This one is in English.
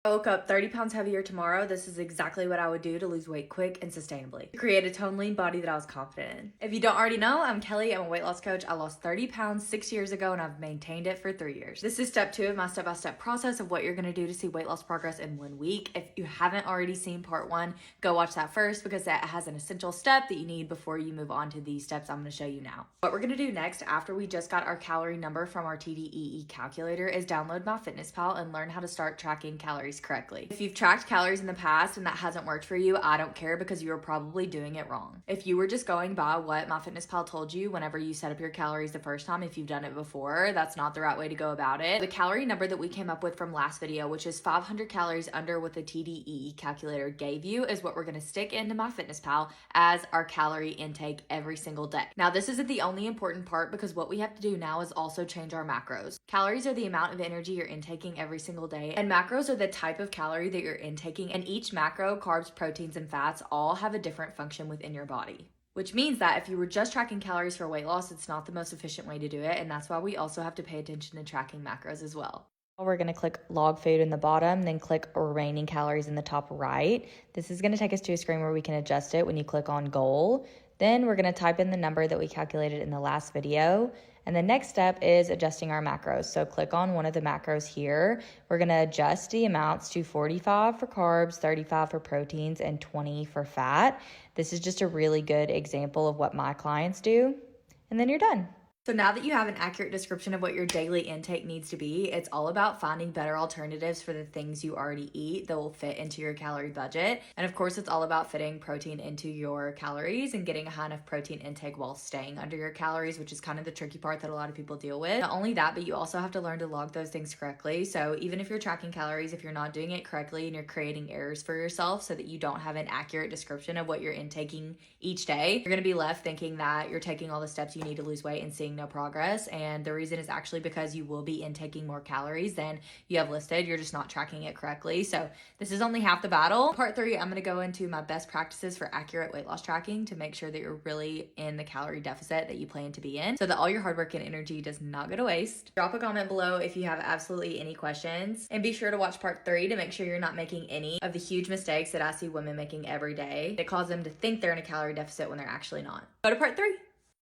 I woke up 30 pounds heavier tomorrow. This is exactly what I would do to lose weight quick and sustainably. To create a tone lean body that I was confident in. If you don't already know, I'm Kelly. I'm a weight loss coach. I lost 30 pounds 6 years ago and I've maintained it for 3 years. This is step 2 of my step-by-step process of what you're gonna do to see weight loss progress in 1 week. If you haven't already seen part 1, go watch that first because that has an essential step that you need before you move on to these steps I'm gonna show you now. What we're gonna do next after we just got our calorie number from our TDEE calculator is download MyFitnessPal and learn how to start tracking calories correctly. If you've tracked calories in the past and that hasn't worked for you, I don't care because you are probably doing it wrong. If you were just going by what MyFitnessPal told you whenever you set up your calories the first time, if you've done it before, that's not the right way to go about it. The calorie number that we came up with from last video, which is 500 calories under what the TDEE calculator gave you, is what we're gonna stick into MyFitnessPal as our calorie intake every single day. Now, this isn't the only important part because what we have to do now is also change our macros. Calories are the amount of energy you're intaking every single day, and macros are the type of calorie that you're intaking, and each macro, carbs, proteins, and fats, all have a different function within your body. Which means that if you were just tracking calories for weight loss, it's not the most efficient way to do it, and that's why we also have to pay attention to tracking macros as well. We're going to click log food in the bottom, then click remaining calories in the top right. This is going to take us to a screen where we can adjust it when you click on goal. Then we're going to type in the number that we calculated in the last video. And the next step is adjusting our macros. So click on one of the macros here. We're going to adjust the amounts to 45 for carbs, 35 for proteins, and 20 for fat. This is just a really good example of what my clients do. And then you're done. So now that you have an accurate description of what your daily intake needs to be, it's all about finding better alternatives for the things you already eat that will fit into your calorie budget. And of course, it's all about fitting protein into your calories and getting a high enough protein intake while staying under your calories, which is kind of the tricky part that a lot of people deal with. Not only that, but you also have to learn to log those things correctly. So even if you're tracking calories, if you're not doing it correctly and you're creating errors for yourself so that you don't have an accurate description of what you're intaking each day, you're going to be left thinking that you're taking all the steps you need to lose weight and seeing no progress. And the reason is actually because you will be intaking more calories than you have listed. You're just not tracking it correctly. So this is only half the battle. Part 3, I'm going to go into my best practices for accurate weight loss tracking to make sure that you're really in the calorie deficit that you plan to be in so that all your hard work and energy does not go to waste. Drop a comment below if you have absolutely any questions, and be sure to watch part 3 to make sure you're not making any of the huge mistakes that I see women making every day that cause them to think they're in a calorie deficit when they're actually not. Go to part 3.